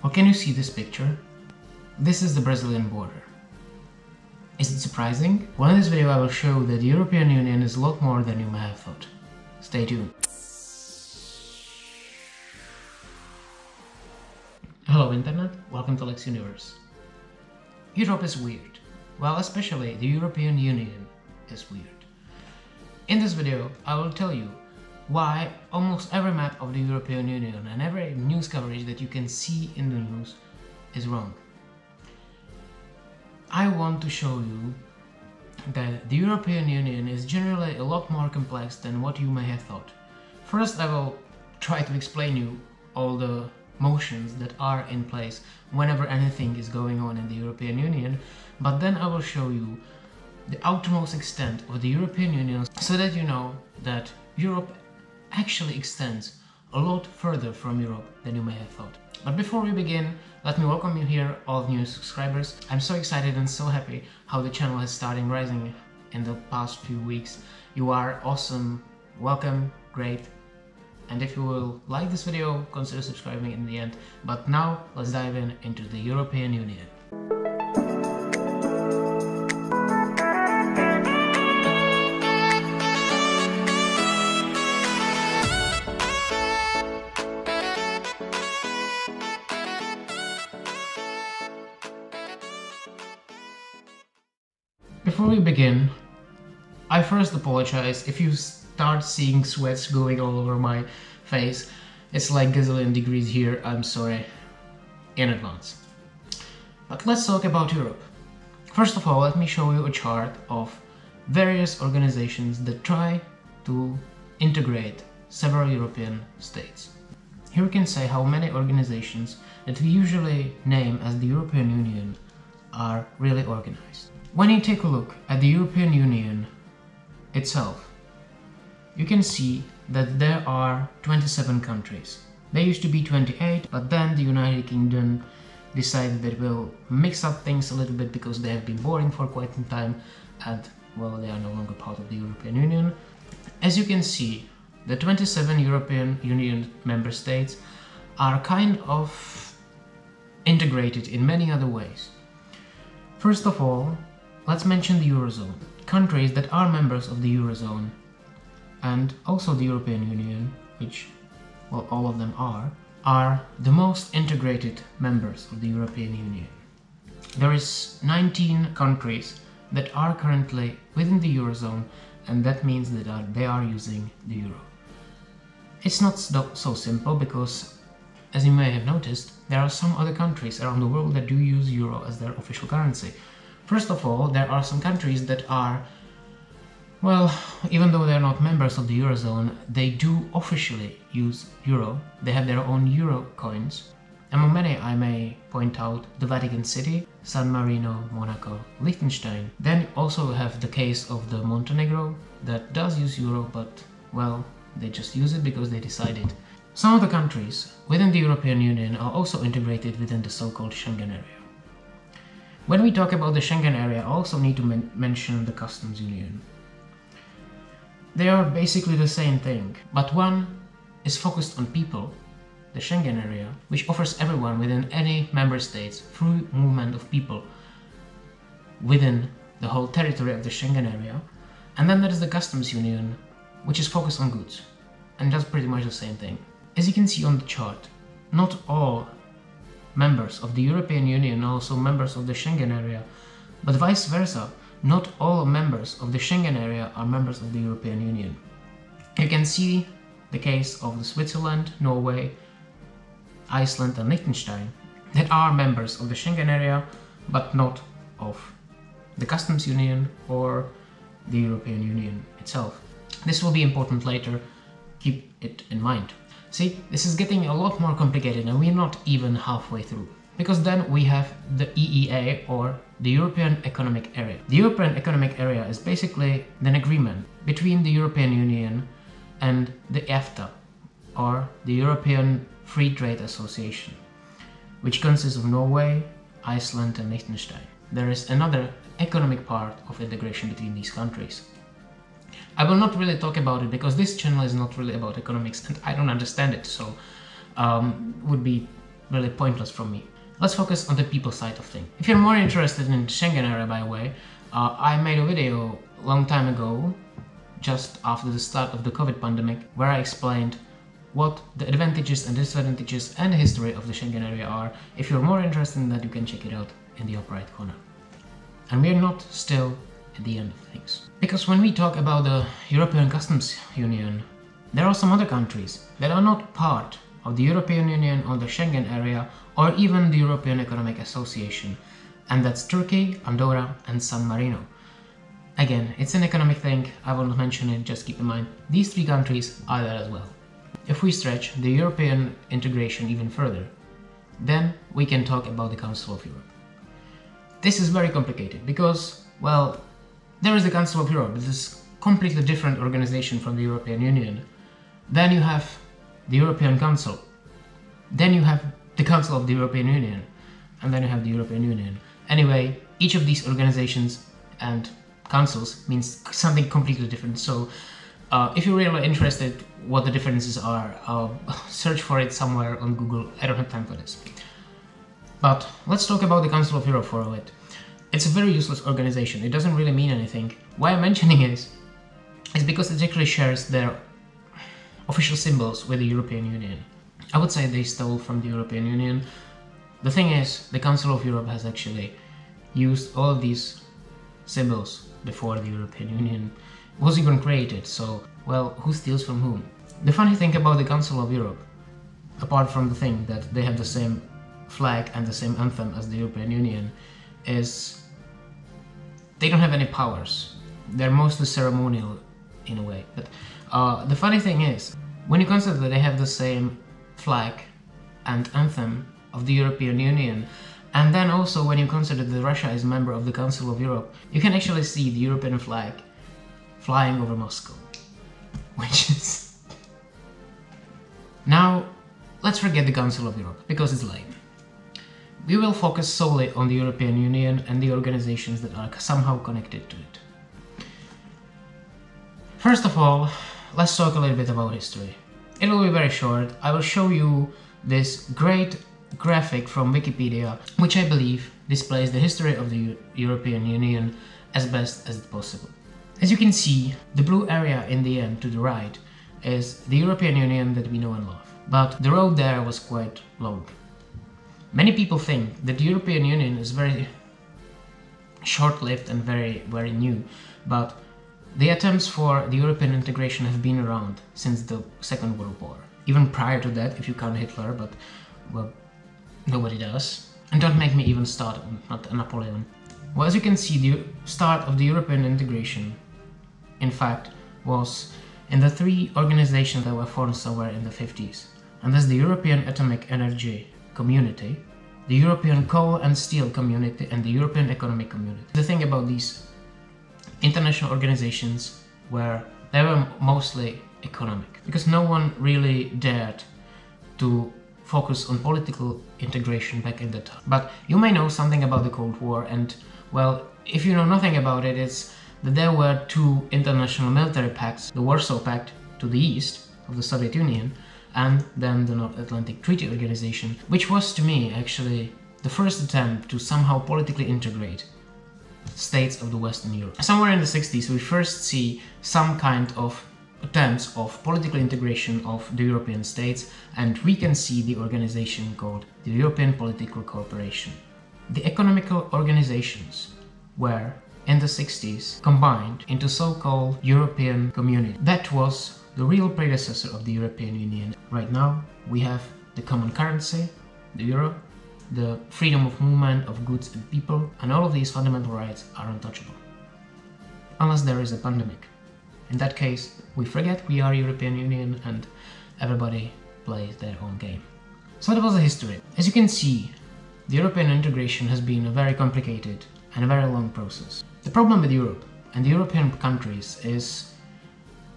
Or can you see this picture? This is the Brazilian border. Is it surprising? Well, in this video I will show that the European Union is a lot more than you may have thought. Stay tuned. Hello Internet, welcome to Lex Universe. Europe is weird. Well, especially the European Union is weird. In this video I will tell you why almost every map of the European Union and every news coverage that you can see in the news is wrong. I want to show you that the European Union is generally a lot more complex than what you may have thought. First, I will try to explain you all the motions that are in place whenever anything is going on in the European Union, but then I will show you the outermost extent of the European Union so that you know that Europe actually extends a lot further from Europe than you may have thought. But before we begin, let me welcome you here, all new subscribers. I'm so excited and so happy how the channel is starting rising in the past few weeks. You are awesome, welcome, great. And if you will like this video, consider subscribing in the end. But now let's dive into the European Union. Before we begin, I first apologize if you start seeing sweats going all over my face. It's like gazillion degrees here, I'm sorry in advance. But let's talk about Europe. First of all, let me show you a chart of various organizations that try to integrate several European states. Here we can say how many organizations that we usually name as the European Union are really organized. When you take a look at the European Union itself, you can see that there are 27 countries. There used to be 28, but then the United Kingdom decided that we'll mix up things a little bit because they have been boring for quite some time and, well, they are no longer part of the European Union. As you can see, the 27 European Union member states are kind of integrated in many other ways. First of all, let's mention the Eurozone. Countries that are members of the Eurozone and also the European Union, which, well, all of them are the most integrated members of the European Union. There is 19 countries that are currently within the Eurozone, and that means that they are using the Euro. It's not so simple because, as you may have noticed, there are some other countries around the world that do use Euro as their official currency. First of all, there are some countries that are, well, even though they're not members of the Eurozone, they do officially use Euro. They have their own Euro coins. Among many, I may point out the Vatican City, San Marino, Monaco, Liechtenstein. Then also have the case of the Montenegro that does use Euro, but, well, they just use it because they decided. Some of the countries within the European Union are also integrated within the so-called Schengen area. When we talk about the Schengen area, I also need to mention the customs union. They are basically the same thing, but one is focused on people, the Schengen area, which offers everyone within any member states free movement of people within the whole territory of the Schengen area. And then there is the customs union, which is focused on goods, and that's pretty much the same thing. As you can see on the chart, not all members of the European Union are also members of the Schengen area, but vice versa, not all members of the Schengen area are members of the European Union. You can see the case of Switzerland, Norway, Iceland and Liechtenstein that are members of the Schengen area, but not of the customs union or the European Union itself. This will be important later, keep it in mind. See, this is getting a lot more complicated and we're not even halfway through. Because then we have the EEA, or the European Economic Area. The European Economic Area is basically an agreement between the European Union and the EFTA, or the European Free Trade Association, which consists of Norway, Iceland and Liechtenstein. There is another economic part of integration between these countries. I will not really talk about it because this channel is not really about economics and I don't understand it, so would be really pointless from me. Let's focus on the people side of things. If you're more interested in the Schengen area, by the way, I made a video a long time ago, just after the start of the COVID pandemic, where I explained what the advantages and disadvantages and the history of the Schengen area are. If you're more interested in that, you can check it out in the upper right corner. And we're not still at the end of things. Because when we talk about the European Customs Union, there are some other countries that are not part of the European Union or the Schengen area or even the European Economic Association. And that's Turkey, Andorra and San Marino. Again, it's an economic thing, I will not mention it, just keep in mind, these three countries are there as well. If we stretch the European integration even further, then we can talk about the Council of Europe. This is very complicated because, well, there is the Council of Europe. This is a completely different organization from the European Union. Then you have the European Council. Then you have the Council of the European Union. And then you have the European Union. Anyway, each of these organizations and councils means something completely different. So if you're really interested what the differences are, search for it somewhere on Google. I don't have time for this. But let's talk about the Council of Europe for a bit. It's a very useless organization. It doesn't really mean anything. Why I'm mentioning it is because it actually shares their official symbols with the European Union. I would say they stole from the European Union. The thing is, the Council of Europe has actually used all of these symbols before the European Union was even created. So, well, who steals from whom? The funny thing about the Council of Europe, apart from the thing that they have the same flag and the same anthem as the European Union, is they don't have any powers. They're mostly ceremonial in a way. But the funny thing is, when you consider that they have the same flag and anthem of the European Union, and then also when you consider that Russia is a member of the Council of Europe, you can actually see the European flag flying over Moscow, which is... Now, let's forget the Council of Europe, because it's lame. We will focus solely on the European Union and the organizations that are somehow connected to it. First of all, let's talk a little bit about history. It will be very short. I will show you this great graphic from Wikipedia, which I believe displays the history of the European Union as best as possible. As you can see, the blue area in the end to the right is the European Union that we know and love. But the road there was quite long. Many people think that the European Union is very short-lived and very new, but the attempts for the European integration have been around since the Second World War. Even prior to that, if you count Hitler, but, well, nobody does. And don't make me even start on Napoleon. Well, as you can see, the start of the European integration, in fact, was in the three organizations that were formed somewhere in the 50s. And that's the European Atomic Energy Community, the European Coal and Steel Community, and the European Economic Community. The thing about these international organizations were they were mostly economic, because no one really dared to focus on political integration back in the time. But you may know something about the Cold War, and well, if you know nothing about it, it's that there were two international military pacts, the Warsaw Pact to the east of the Soviet Union, and then the North Atlantic Treaty Organization, which was to me actually the first attempt to somehow politically integrate states of the Western Europe. Somewhere in the 60s we first see some kind of attempts of political integration of the European states, and we can see the organization called the European Political Cooperation. The economical organizations were in the 60s combined into so-called European Community. That was the real predecessor of the European Union. Right now we have the common currency, the euro, the freedom of movement of goods and people, and all of these fundamental rights are untouchable. Unless there is a pandemic. In that case, we forget we are European Union and everybody plays their own game. So that was the history. As you can see, the European integration has been a very complicated and a very long process. The problem with Europe and the European countries is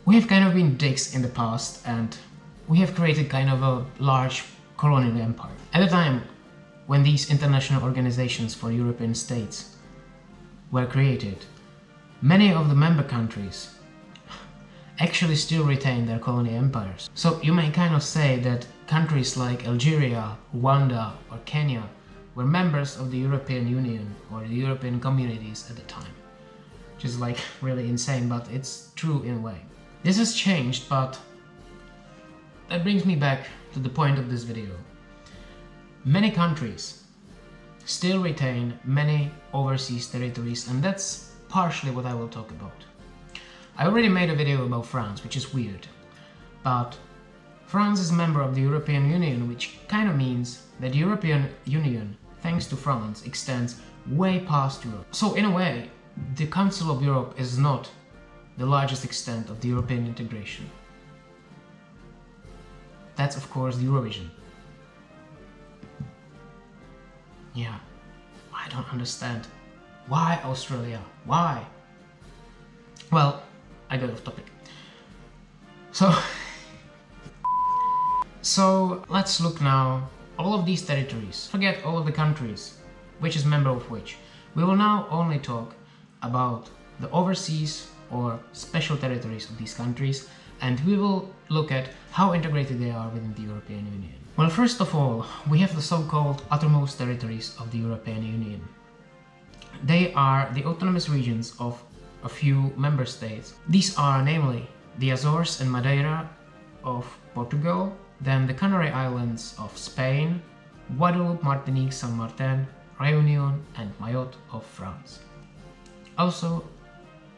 we have kind of been dicks in the past, and we have created kind of a large colonial empire. At the time when these international organizations for European states were created, many of the member countries actually still retain their colonial empires. So you may kind of say that countries like Algeria, Rwanda or Kenya were members of the European Union or the European communities at the time. Which is like really insane, but it's true in a way. This has changed, but that brings me back to the point of this video. Many countries still retain many overseas territories, and that's partially what I will talk about. I already made a video about France, which is weird, but France is a member of the European Union, which kind of means that the European Union, thanks to France, extends way past Europe. So in a way, the Council of Europe is not the largest extent of the European integration. That's of course the Eurovision. Yeah, I don't understand. Why Australia? Why? Well, I got off topic. So let's look now. All of these territories, forget all of the countries, which is member of which. We will now only talk about the overseas or special territories of these countries, and we will look at how integrated they are within the European Union. Well, first of all, we have the so-called outermost territories of the European Union. They are the autonomous regions of a few member states. These are namely the Azores and Madeira of Portugal, then the Canary Islands of Spain, Guadeloupe, Martinique, Saint Martin, Réunion and Mayotte of France. Also,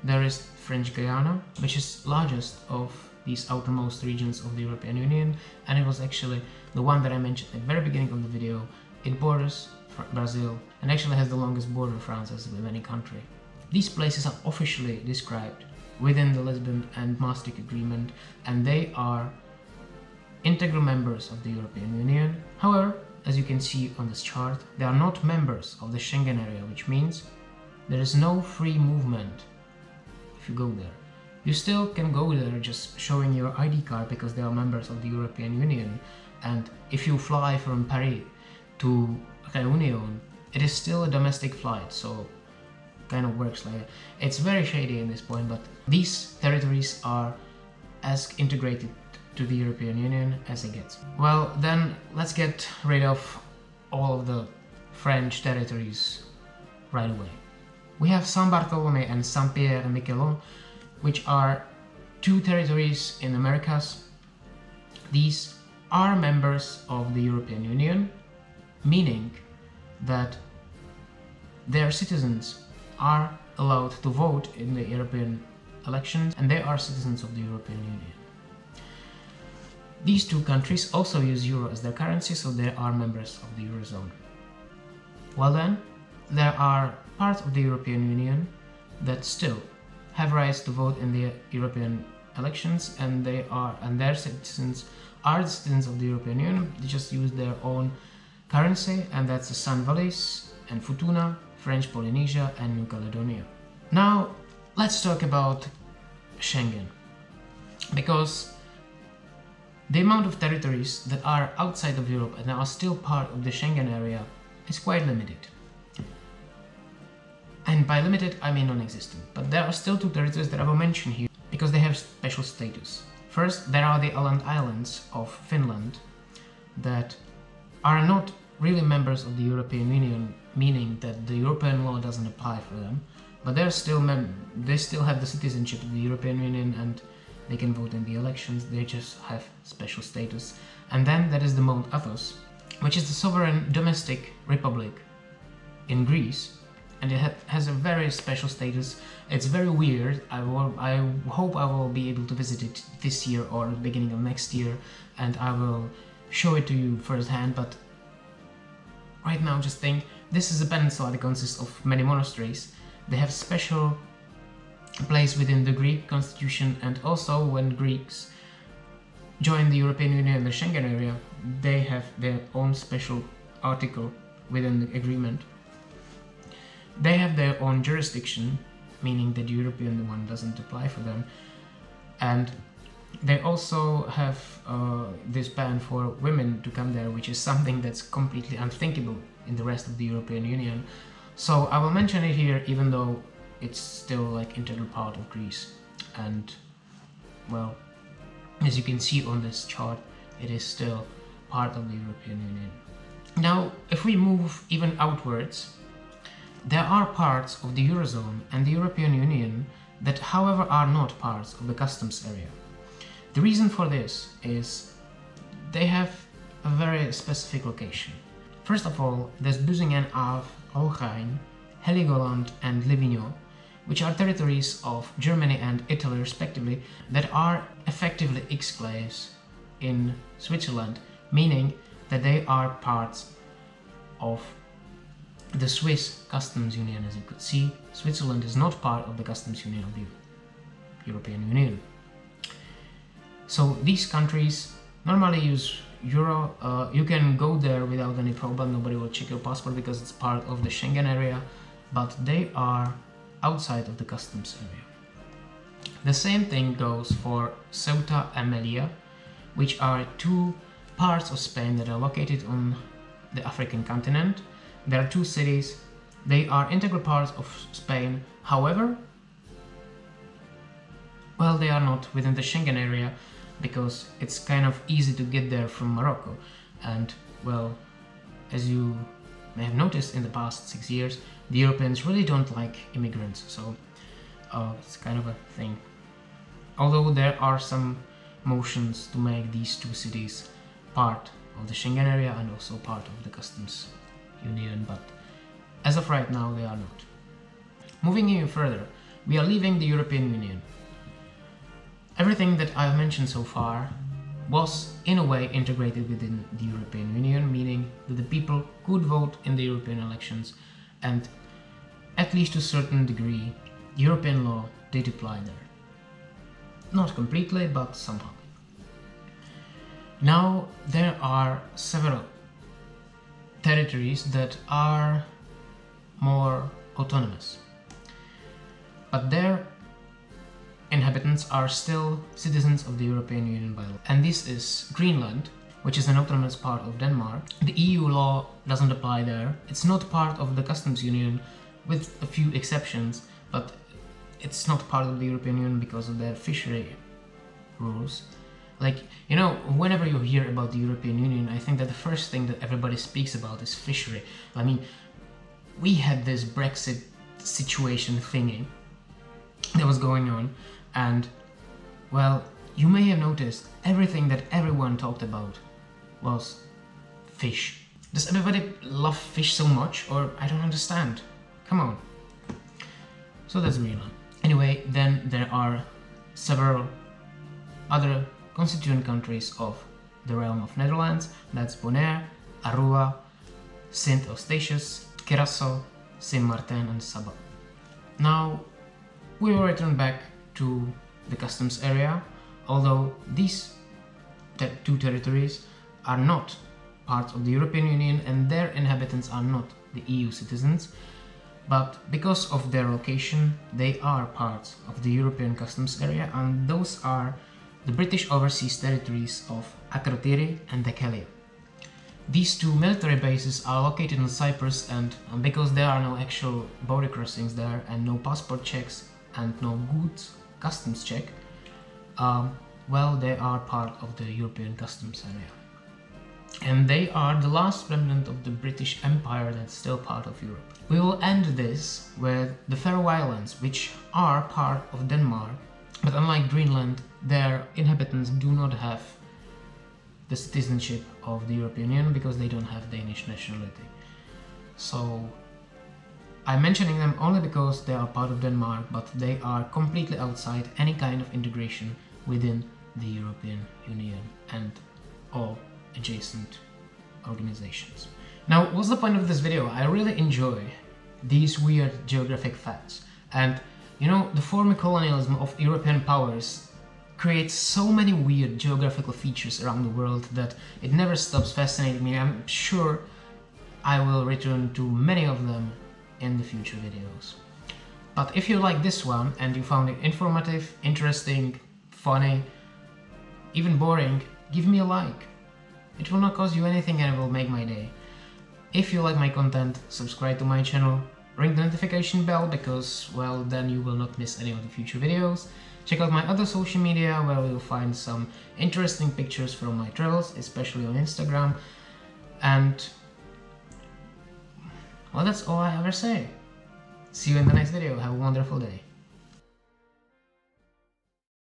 there is French Guiana, which is largest of these outermost regions of the European Union, and it was actually the one that I mentioned at the very beginning of the video. It borders Brazil and actually has the longest border France as with any country. These places are officially described within the Lisbon and Maastricht Agreement, and they are integral members of the European Union. However, as you can see on this chart, they are not members of the Schengen area, which means there is no free movement if you go there. You still can go there just showing your ID card because they are members of the European Union, and if you fly from Paris to Réunion, it is still a domestic flight, so kind of works like that. It's very shady in this point, but these territories are as integrated to the European Union as it gets. Well, then let's get rid of all of the French territories right away. We have Saint Barthélemy and Saint Pierre and Miquelon, which are two territories in Americas. These are members of the European Union, meaning that their citizens are allowed to vote in the European elections, and they are citizens of the European Union. These two countries also use euro as their currency, so they are members of the Eurozone. Well then, there are parts of the European Union that still have rights to vote in the European elections, and their citizens are the citizens of the European Union. They just use their own currency, and that's the San Vallis and Futuna, French Polynesia and New Caledonia. Now let's talk about Schengen, because the amount of territories that are outside of Europe and are still part of the Schengen area is quite limited. And by limited, I mean non-existent. But there are still two territories that I will mention here because they have special status. First, there are the Islands of Finland that are not really members of the European Union, meaning that the European law doesn't apply for them, but they still have the citizenship of the European Union and they can vote in the elections. They just have special status. And then there is the Mount Athos, which is the sovereign domestic republic in Greece, and it has a very special status. It's very weird. I hope I will be able to visit it this year or the beginning of next year, and I will show it to you firsthand. But right now, just think, this is a peninsula that consists of many monasteries. They have special place within the Greek constitution, and also when Greeks join the European Union and the Schengen area, they have their own special article within the agreement. They have their own jurisdiction, meaning that the European one doesn't apply for them, and they also have this ban for women to come there, which is something that's completely unthinkable in the rest of the European Union. So I will mention it here, even though it's still like integral part of Greece. And well, as you can see on this chart, it is still part of the European Union. Now, if we move even outwards, there are parts of the Eurozone and the European Union that, however, are not parts of the customs area. The reason for this is they have a very specific location. First of all, there's Buzingen, Aave, Holstein, Heligoland and Livigno, which are territories of Germany and Italy respectively that are effectively exclaves in Switzerland, meaning that they are parts of the Swiss customs union. As you could see, Switzerland is not part of the customs union of the European Union. So these countries normally use euro. You can go there without any problem, nobody will check your passport because it's part of the Schengen area, but they are outside of the customs area. The same thing goes for Ceuta and Melilla, which are two parts of Spain that are located on the African continent. There are two cities, they are integral parts of Spain, however, well, they are not within the Schengen area because it's kind of easy to get there from Morocco, and well, as you may have noticed in the past 6 years, the Europeans really don't like immigrants, so it's kind of a thing. Although there are some motions to make these two cities part of the Schengen area and also part of the customs union, but as of right now they are not. Moving even further, we are leaving the European Union. Everything that I've mentioned so far was in a way integrated within the European Union, meaning that the people could vote in the European elections, and at least to a certain degree European law did apply there. Not completely, but somehow. Now there are several territories that are more autonomous, but their inhabitants are still citizens of the European Union by law. And this is Greenland, which is an autonomous part of Denmark. The EU law doesn't apply there. It's not part of the customs union with a few exceptions, but it's not part of the European Union because of their fishery rules. Like, you know, whenever you hear about the European Union, I think that the first thing that everybody speaks about is fishery. I mean, we had this Brexit situation thingy that was going on, and well, you may have noticed everything that everyone talked about was fish. Does everybody love fish so much, or I don't understand? Come on. So that's Greenland. Anyway, then there are several other constituent countries of the realm of Netherlands. That's Bonaire, Aruba, Saint Eustatius, Curaçao, Saint Martin and Saba. Now we will return back to the customs area, although these two territories are not part of the European Union and their inhabitants are not the EU citizens, but because of their location they are parts of the European customs area, and those are the British overseas territories of Akrotiri and Dhekelia. These two military bases are located in Cyprus, and because there are no actual border crossings there and no passport checks and no goods customs check, well, they are part of the European customs area. And they are the last remnant of the British Empire that's still part of Europe. We will end this with the Faroe Islands, which are part of Denmark, but unlike Greenland, their inhabitants do not have the citizenship of the European Union because they don't have Danish nationality. So I'm mentioning them only because they are part of Denmark, but they are completely outside any kind of integration within the European Union and all adjacent organizations. Now, what's the point of this video? I really enjoy these weird geographic facts, and you know, the former colonialism of European powers creates so many weird geographical features around the world that it never stops fascinating me. I'm sure I will return to many of them in the future videos. But if you like this one and you found it informative, interesting, funny, even boring, give me a like. It will not cost you anything and it will make my day. If you like my content, subscribe to my channel, ring the notification bell because, well, then you will not miss any of the future videos. Check out my other social media where you'll find some interesting pictures from my travels, especially on Instagram. And well, that's all I ever say. See you in the next video. Have a wonderful day.